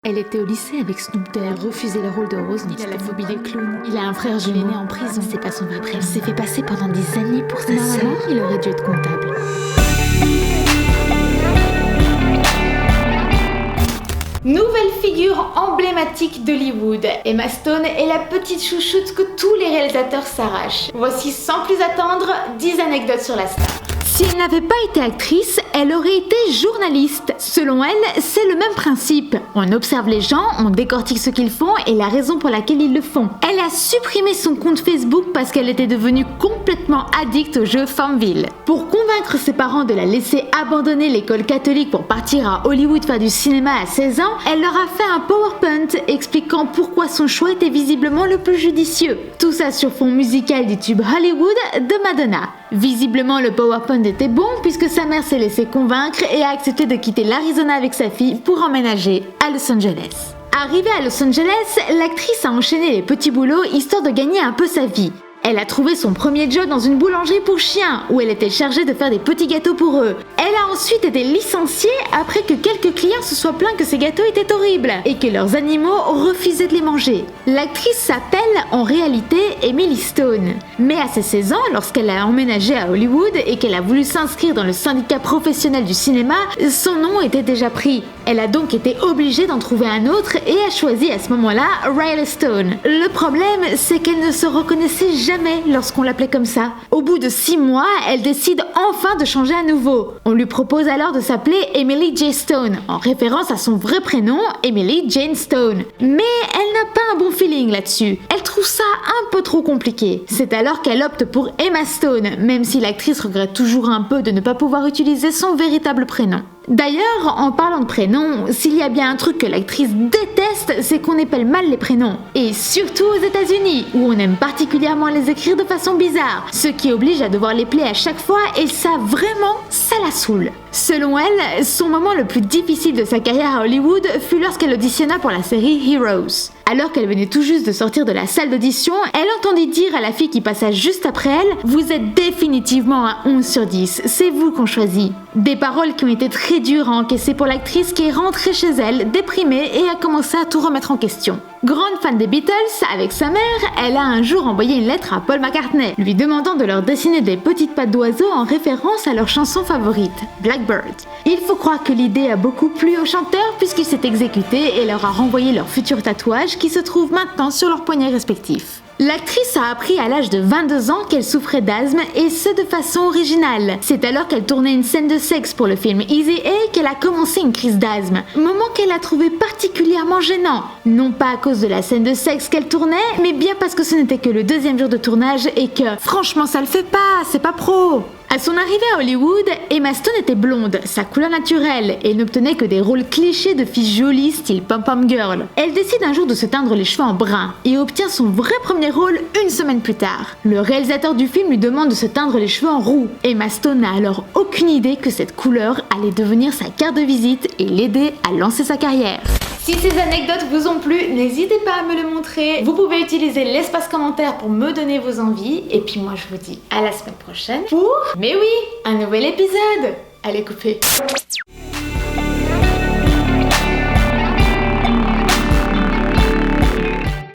Elle était au lycée avec Snoop Dogg. Elle a refusé le rôle de Rose. Il a la phobie des clowns. Il a un frère jumeau. Il est né en prison. C'est pas son vrai prénom. Il s'est fait passer pendant des années pour sa sœur. Il aurait dû être comptable. Nouvelle figure emblématique d'Hollywood. Emma Stone est la petite chouchoute que tous les réalisateurs s'arrachent. Voici sans plus attendre 10 anecdotes sur la star. Si elle n'avait pas été actrice, elle aurait été journaliste. Selon elle, c'est le même principe. On observe les gens, on décortique ce qu'ils font et la raison pour laquelle ils le font. Elle a supprimé son compte Facebook parce qu'elle était devenue complètement addicte au jeu Farmville. Pour convaincre ses parents de la laisser abandonner l'école catholique pour partir à Hollywood faire du cinéma à 16 ans, elle leur a fait un PowerPoint expliquant pourquoi son choix était visiblement le plus judicieux. Tout ça sur fond musical du tube Hollywood de Madonna. Visiblement, le PowerPoint était bon puisque sa mère s'est laissée convaincre et a accepté de quitter l'Arizona avec sa fille pour emménager à Los Angeles. Arrivée à Los Angeles, l'actrice a enchaîné les petits boulots histoire de gagner un peu sa vie. Elle a trouvé son premier job dans une boulangerie pour chiens où elle était chargée de faire des petits gâteaux pour eux. Elle a ensuite été licenciée après que quelques clients se soient plaints que ces gâteaux étaient horribles et que leurs animaux refusaient de les manger. L'actrice s'appelle en réalité Emily Stone. Mais à ses 16 ans, lorsqu'elle a emménagé à Hollywood et qu'elle a voulu s'inscrire dans le syndicat professionnel du cinéma, son nom était déjà pris. Elle a donc été obligée d'en trouver un autre et a choisi à ce moment-là Riley Stone. Le problème, c'est qu'elle ne se reconnaissait jamais lorsqu'on l'appelait comme ça. Au bout de 6 mois, elle décide enfin de changer à nouveau. On lui propose alors de s'appeler Emily J. Stone, en référence à son vrai prénom, Emily Jane Stone. Mais elle n'a pas un bon feeling là-dessus. Elle trouve ça un peu trop compliqué. C'est alors qu'elle opte pour Emma Stone, même si l'actrice regrette toujours un peu de ne pas pouvoir utiliser son véritable prénom. D'ailleurs, en parlant de prénoms, s'il y a bien un truc que l'actrice déteste, c'est qu'on épelle mal les prénoms. Et surtout aux États-Unis, où on aime particulièrement les écrire de façon bizarre, ce qui oblige à devoir les player à chaque fois, et ça vraiment, ça la saoule. Selon elle, son moment le plus difficile de sa carrière à Hollywood fut lorsqu'elle auditionna pour la série Heroes. Alors qu'elle venait tout juste de sortir de la salle d'audition, elle entendit dire à la fille qui passa juste après elle « Vous êtes définitivement un 11 sur 10, c'est vous qu'on choisit ». Des paroles qui ont été très dures à encaisser pour l'actrice qui est rentrée chez elle, déprimée et a commencé à tout remettre en question. Grande fan des Beatles, avec sa mère, elle a un jour envoyé une lettre à Paul McCartney, lui demandant de leur dessiner des petites pattes d'oiseaux en référence à leur chanson favorite, Blackbird. Il faut croire que l'idée a beaucoup plu au chanteur puisqu'il s'est exécuté et leur a renvoyé leurs futurs tatouages qui se trouvent maintenant sur leurs poignets respectifs. L'actrice a appris à l'âge de 22 ans qu'elle souffrait d'asthme et ce de façon originale. C'est alors qu'elle tournait une scène de sexe pour le film Easy A qu'elle a commencé une crise d'asthme. Moment qu'elle a trouvé particulièrement gênant. Non pas à cause de la scène de sexe qu'elle tournait, mais bien parce que ce n'était que le 2e jour de tournage et que franchement ça le fait pas, c'est pas pro. À son arrivée à Hollywood, Emma Stone était blonde, sa couleur naturelle, et n'obtenait que des rôles clichés de filles jolies style pom-pom girl. Elle décide un jour de se teindre les cheveux en brun et obtient son vrai premier rôle une semaine plus tard. Le réalisateur du film lui demande de se teindre les cheveux en roux. Emma Stone n'a alors aucune idée que cette couleur allait devenir sa carte de visite et l'aider à lancer sa carrière. Si ces anecdotes vous ont plu, n'hésitez pas à me le montrer. Vous pouvez utiliser l'espace commentaire pour me donner vos envies. Et puis moi je vous dis à la semaine prochaine pour, mais oui, un nouvel épisode. Allez, coupez.